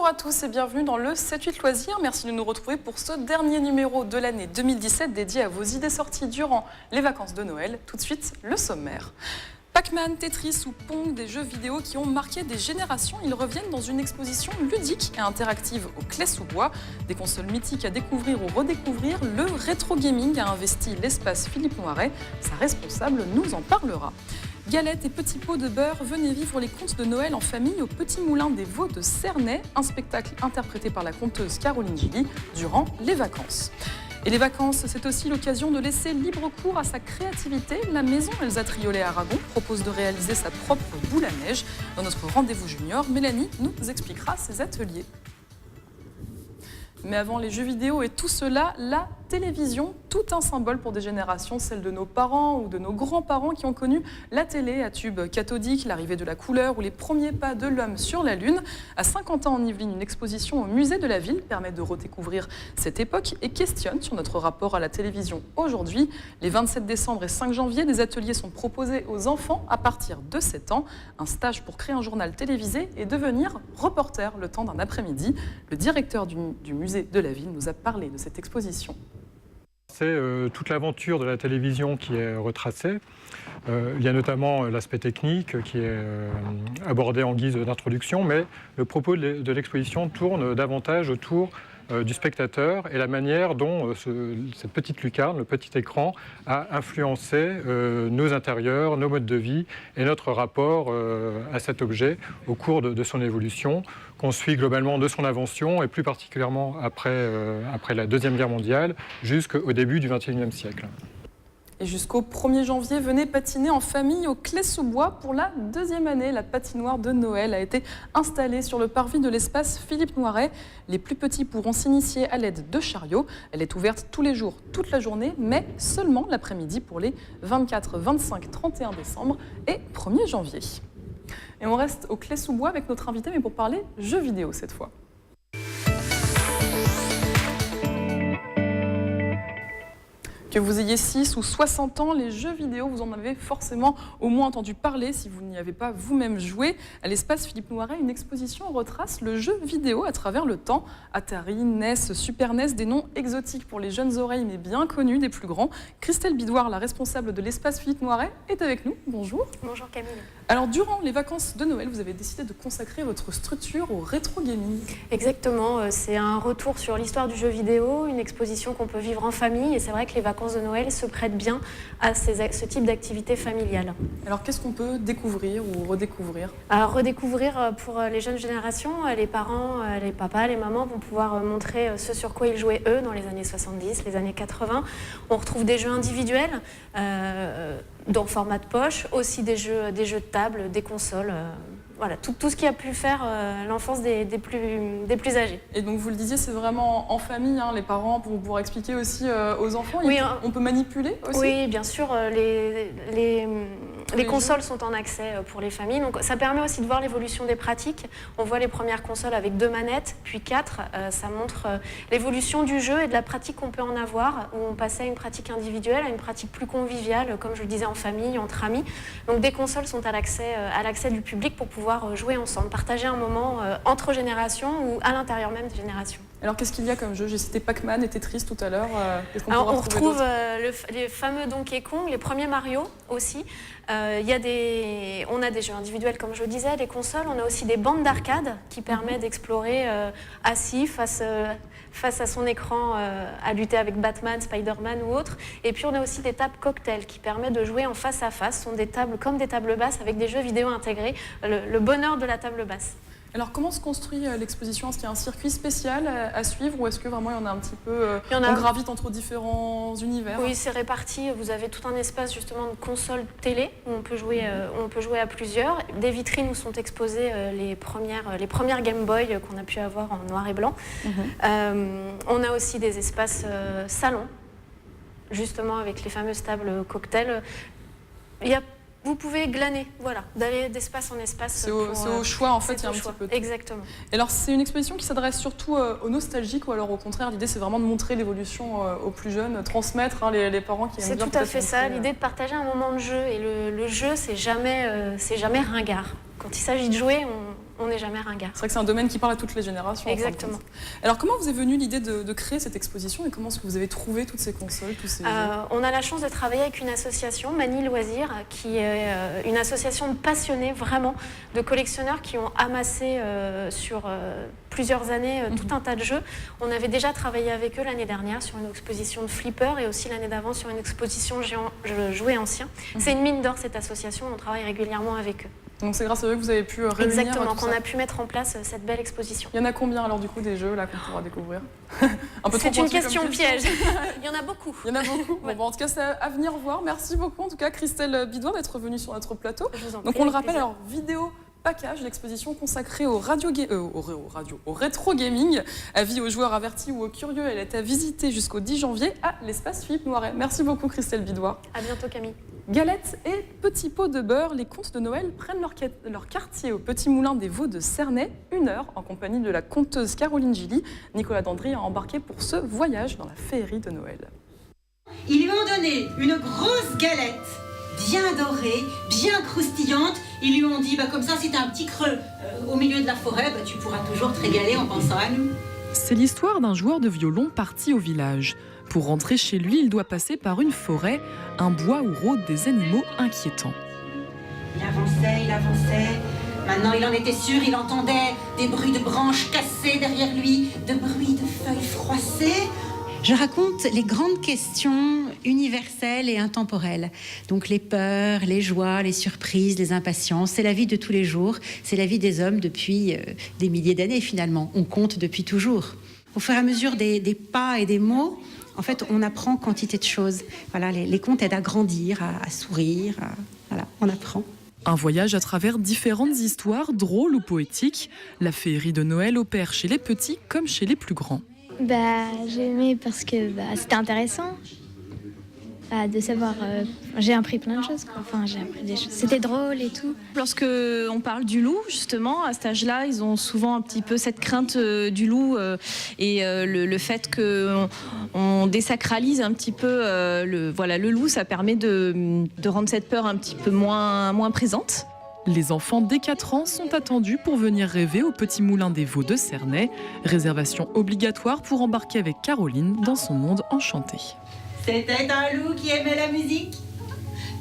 à tous et bienvenue dans le 7-8 Loisirs. Merci de nous retrouver pour ce dernier numéro de l'année 2017 dédié à vos idées sorties durant les vacances de Noël. Tout de suite, le sommaire. Pac-Man, Tetris ou Pong, des jeux vidéo qui ont marqué des générations, ils reviennent dans une exposition ludique et interactive au Clé-sous-Bois. Des consoles mythiques à découvrir ou redécouvrir, le rétro gaming a investi l'espace Philippe Noiret. Sa responsable nous en parlera. Galettes et petits pots de beurre, venez vivre les contes de Noël en famille au Petit Moulin des Vaux de Cernay, un spectacle interprété par la conteuse Caroline Gilly durant les vacances. Et les vacances, c'est aussi l'occasion de laisser libre cours à sa créativité. La maison Elsa Triolet Aragon propose de réaliser sa propre boule à neige. Dans notre rendez-vous junior, Mélanie nous expliquera ses ateliers. Mais avant les jeux vidéo et tout cela, la télévision, tout un symbole pour des générations, celle de nos parents ou de nos grands-parents qui ont connu la télé à tube cathodique, l'arrivée de la couleur ou les premiers pas de l'homme sur la Lune. À Saint-Quentin en Yvelines, une exposition au musée de la ville permet de redécouvrir cette époque et questionne sur notre rapport à la télévision aujourd'hui. Les 27 décembre et 5 janvier, des ateliers sont proposés aux enfants à partir de 7 ans. Un stage pour créer un journal télévisé et devenir reporter le temps d'un après-midi. Le directeur du musée de la ville nous a parlé de cette exposition. C'est toute l'aventure de la télévision qui est retracée. Il y a notamment l'aspect technique qui est abordé en guise d'introduction, mais le propos de l'exposition tourne davantage autour du spectateur et la manière dont cette petite lucarne, le petit écran, a influencé nos intérieurs, nos modes de vie et notre rapport à cet objet au cours de son évolution, qu'on suit globalement de son invention et plus particulièrement après la Deuxième Guerre mondiale jusqu'au début du XXIe siècle. Et jusqu'au 1er janvier, venez patiner en famille au Clé-sous-Bois. Pour la deuxième année, la patinoire de Noël a été installée sur le parvis de l'espace Philippe Noiret. Les plus petits pourront s'initier à l'aide de chariots. Elle est ouverte tous les jours, toute la journée, mais seulement l'après-midi pour les 24, 25, 31 décembre et 1er janvier. Et on reste au Clé-sous-Bois avec notre invité, mais pour parler jeux vidéo cette fois. Que vous ayez 6 ou 60 ans, les jeux vidéo, vous en avez forcément au moins entendu parler si vous n'y avez pas vous-même joué. À l'espace Philippe Noiret, une exposition retrace le jeu vidéo à travers le temps. Atari, NES, Super NES, des noms exotiques pour les jeunes oreilles mais bien connus des plus grands. Christelle Bidouard, la responsable de l'espace Philippe Noiret, est avec nous. Bonjour. Bonjour Camille. Alors durant les vacances de Noël, vous avez décidé de consacrer votre structure au rétro gaming. Exactement, c'est un retour sur l'histoire du jeu vidéo, une exposition qu'on peut vivre en famille et c'est vrai que les vacances de Noël se prêtent bien à ce type d'activité familiale. Alors qu'est-ce qu'on peut découvrir ou redécouvrir? Alors redécouvrir pour les jeunes générations, les parents, les papas, les mamans vont pouvoir montrer ce sur quoi ils jouaient eux dans les années 70, les années 80. On retrouve des jeux individuels dans format de poche, aussi des jeux de table, des consoles. Voilà, tout ce qui a pu faire l'enfance des plus âgés. Et donc vous le disiez, c'est vraiment en famille, hein, les parents, pour pouvoir expliquer aussi aux enfants. Oui, on peut manipuler aussi? Oui, bien sûr, les consoles sont en accès pour les familles, donc ça permet aussi de voir l'évolution des pratiques. On voit les premières consoles avec 2 manettes, puis 4. Ça montre l'évolution du jeu et de la pratique qu'on peut en avoir, où on passait à une pratique individuelle, à une pratique plus conviviale, comme je le disais, en famille, entre amis. Donc des consoles sont à l'accès du public pour pouvoir jouer ensemble, partager un moment entre générations ou à l'intérieur même des générations. Alors qu'est-ce qu'il y a comme jeu? J'ai cité Pac-Man et Tetris tout à l'heure. On retrouve les fameux Donkey Kong, les premiers Mario aussi. On a des jeux individuels comme je le disais, des consoles. On a aussi des bandes d'arcade qui permettent d'explorer assis face à son écran à lutter avec Batman, Spider-Man ou autre. Et puis on a aussi des tables cocktails qui permettent de jouer en face à face. Ce sont des tables comme des tables basses avec des jeux vidéo intégrés. Le bonheur de la table basse. Alors comment se construit l'exposition? Est-ce qu'il y a un circuit spécial à suivre ou est-ce que vraiment il y en a un petit peu, on gravite entre différents univers? Oui, c'est réparti. Vous avez tout un espace justement de console télé où on peut jouer à plusieurs. Des vitrines où sont exposées les premières Game Boy qu'on a pu avoir en noir et blanc. On a aussi des espaces salons, justement avec les fameuses tables cocktails. Vous pouvez glaner, voilà, d'aller d'espace en espace. C'est au choix, en fait, il y a un petit peu. Exactement. Et alors, c'est une exposition qui s'adresse surtout aux nostalgiques ou alors au contraire, l'idée, c'est vraiment de montrer l'évolution aux plus jeunes, transmettre les parents qui aiment bien. C'est tout à fait ça, l'idée de partager un moment de jeu. Et le jeu, c'est jamais ringard. Quand il s'agit de jouer, on n'est jamais ringard. C'est vrai que c'est un domaine qui parle à toutes les générations. Exactement. Alors comment vous est venue l'idée de créer cette exposition et comment est-ce que vous avez trouvé toutes ces consoles, tous ces jeux? On a la chance de travailler avec une association, Mani Loisirs, qui est une association de passionnés vraiment, de collectionneurs qui ont amassé sur plusieurs années tout un tas de jeux. On avait déjà travaillé avec eux l'année dernière sur une exposition de flippers et aussi l'année d'avant sur une exposition jouets anciens. C'est une mine d'or cette association, on travaille régulièrement avec eux. Donc c'est grâce à eux que vous avez pu réunir Exactement, tout qu'on ça. a pu mettre en place cette belle exposition. Il y en a combien alors du coup des jeux là qu'on pourra découvrir? C'est une question piège. Il y en a beaucoup. Il y en a beaucoup. Ouais. Bon, en tout cas, c'est à venir voir. Merci beaucoup en tout cas Christelle Bidois d'être venue sur notre plateau. Je vous en Donc prie, on le avec rappelle, plaisir. alors vidéo package, l'exposition consacrée au rétro gaming, avis aux joueurs avertis ou aux curieux. Elle est à visiter jusqu'au 10 janvier à l'espace Philippe Noiret. Merci beaucoup Christelle Bidois. À bientôt Camille. Galettes et petits pots de beurre, les contes de Noël prennent leur quartier au Petit Moulin des Vaux de Cernay, 1 heure en compagnie de la conteuse Caroline Gilly. Nicolas Dandry a embarqué pour ce voyage dans la féerie de Noël. Ils lui ont donné une grosse galette, bien dorée, bien croustillante. Ils lui ont dit, comme ça, si t'as un petit creux au milieu de la forêt, tu pourras toujours te régaler en pensant à nous. C'est l'histoire d'un joueur de violon parti au village. Pour rentrer chez lui, il doit passer par une forêt, un bois où rôdent des animaux inquiétants. Il avançait, il avançait. Maintenant, il en était sûr, il entendait des bruits de branches cassées derrière lui, de bruits de feuilles froissées. Je raconte les grandes questions universelles et intemporelles. Donc les peurs, les joies, les surprises, les impatiences. C'est la vie de tous les jours. C'est la vie des hommes depuis des milliers d'années finalement. On compte depuis toujours. Au fur et à mesure des pas et des mots, en fait, on apprend quantité de choses. Voilà, les contes aident à grandir, à sourire. Voilà, on apprend. Un voyage à travers différentes histoires, drôles ou poétiques. La féerie de Noël opère chez les petits comme chez les plus grands. J'ai aimé parce que c'était intéressant de savoir. J'ai appris plein de choses. J'ai appris des choses. C'était drôle et tout. Lorsque on parle du loup, justement, à cet âge-là, ils ont souvent un petit peu cette crainte du loup et le fait qu'on désacralise un petit peu le loup, ça permet de rendre cette peur un petit peu moins présente. Les enfants dès 4 ans sont attendus pour venir rêver au Petit Moulin des Vaux de Cernay. Réservation obligatoire pour embarquer avec Caroline dans son monde enchanté. C'était un loup qui aimait la musique.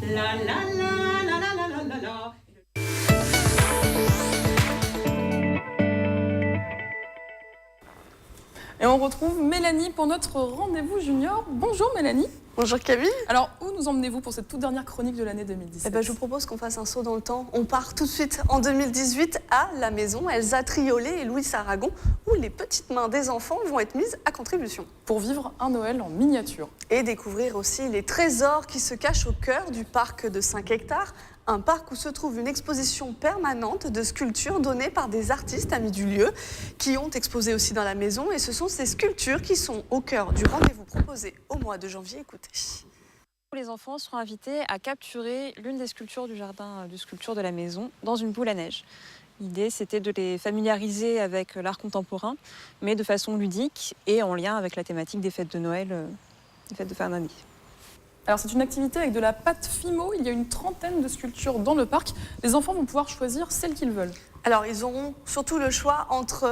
La la la la la la la la. Et on retrouve Mélanie pour notre rendez-vous junior. Bonjour Mélanie. Bonjour Camille. Alors, où nous emmenez-vous pour cette toute dernière chronique de l'année 2017 Je vous propose qu'on fasse un saut dans le temps. On part tout de suite en 2018 à la maison Elsa Triolet et Louis Aragon, où les petites mains des enfants vont être mises à contribution. Pour vivre un Noël en miniature. Et découvrir aussi les trésors qui se cachent au cœur du parc de 5 hectares. Un parc où se trouve une exposition permanente de sculptures données par des artistes amis du lieu qui ont exposé aussi dans la maison. Et ce sont ces sculptures qui sont au cœur du rendez-vous proposé au mois de janvier. Écoutez. Les enfants seront invités à capturer l'une des sculptures du jardin de sculpture de la maison dans une boule à neige. L'idée, c'était de les familiariser avec l'art contemporain, mais de façon ludique et en lien avec la thématique des fêtes de Noël, des fêtes de fin d'année. Alors c'est une activité avec de la pâte Fimo, il y a une trentaine de sculptures dans le parc. Les enfants vont pouvoir choisir celles qu'ils veulent. Alors ils auront surtout le choix entre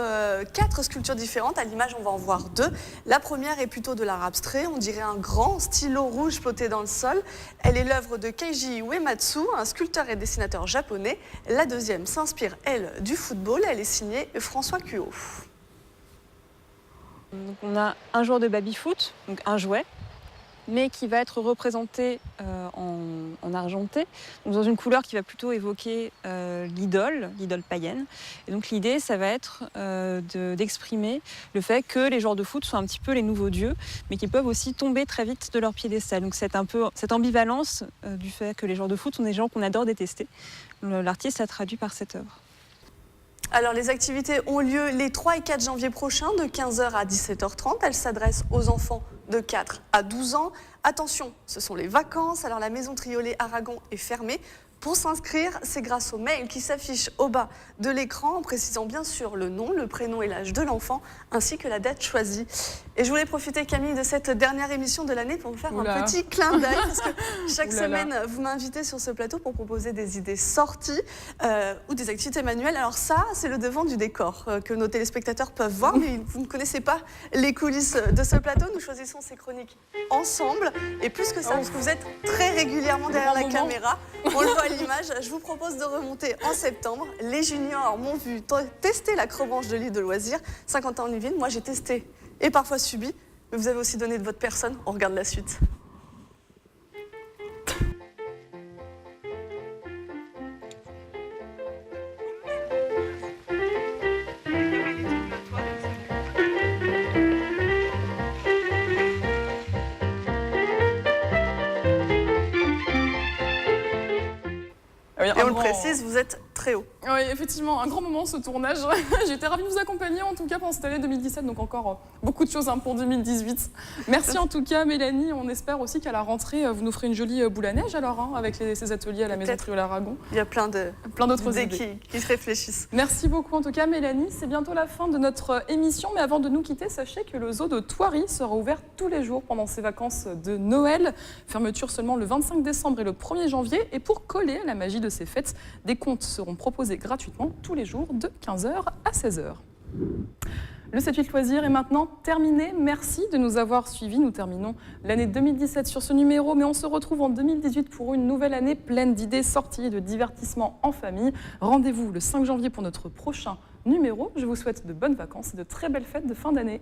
4 sculptures différentes. À l'image, on va en voir 2. La première est plutôt de l'art abstrait, on dirait un grand stylo rouge ploté dans le sol. Elle est l'œuvre de Keiji Uematsu, un sculpteur et dessinateur japonais. La deuxième s'inspire, elle, du football. Elle est signée François Cuot. Donc on a un joueur de baby-foot, donc un jouet, mais qui va être représenté en argenté, donc dans une couleur qui va plutôt évoquer l'idole païenne. Et donc l'idée, ça va être d'exprimer le fait que les joueurs de foot sont un petit peu les nouveaux dieux, mais qui peuvent aussi tomber très vite de leur piédestal. Donc c'est un peu cette ambivalence du fait que les joueurs de foot sont des gens qu'on adore détester. L'artiste a traduit par cette œuvre. Alors les activités ont lieu les 3 et 4 janvier prochains de 15h à 17h30. Elles s'adressent aux enfants de 4 à 12 ans. Attention, ce sont les vacances. Alors la maison Triolet Aragon est fermée Pour s'inscrire, c'est grâce au mail qui s'affiche au bas de l'écran en précisant bien sûr le nom, le prénom et l'âge de l'enfant ainsi que la date choisie. Et je voulais profiter, Camille, de cette dernière émission de l'année pour vous faire un petit clin d'œil parce que chaque semaine, vous m'invitez sur ce plateau pour proposer des idées sorties ou des activités manuelles. Alors ça, c'est le devant du décor que nos téléspectateurs peuvent voir, mais vous ne connaissez pas les coulisses de ce plateau. Nous choisissons ces chroniques ensemble et plus que ça, parce que vous êtes très régulièrement derrière la caméra, on le voit à l'image. Je vous propose de remonter en septembre. Les juniors m'ont vu tester l'acrobranche de l'île de loisirs, Saint-Quentin-en-Yvelines. Moi, j'ai testé et parfois subi, mais vous avez aussi donné de votre personne. On regarde la suite. Et on le précise, vous êtes très haut. Oui, effectivement, un grand moment ce tournage. J'étais ravie de vous accompagner en tout cas pendant cette année 2017, donc encore beaucoup de choses pour 2018. Merci en tout cas Mélanie, on espère aussi qu'à la rentrée vous nous ferez une jolie boule à neige alors avec ces ateliers à la Maison Triolet Aragon. Il y a plein d'autres idées qui se réfléchissent. Merci beaucoup en tout cas Mélanie, c'est bientôt la fin de notre émission, mais avant de nous quitter, sachez que le zoo de Thoiry sera ouvert tous les jours pendant ses vacances de Noël. Fermeture seulement le 25 décembre et le 1er janvier, et pour coller à la magie de ces fêtes, des contes seront proposés gratuitement tous les jours de 15h à 16h. Le 7-8 loisirs est maintenant terminé. Merci de nous avoir suivis. Nous terminons l'année 2017 sur ce numéro, mais on se retrouve en 2018 pour une nouvelle année pleine d'idées sorties et de divertissements en famille. Rendez-vous le 5 janvier pour notre prochain numéro. Je vous souhaite de bonnes vacances et de très belles fêtes de fin d'année.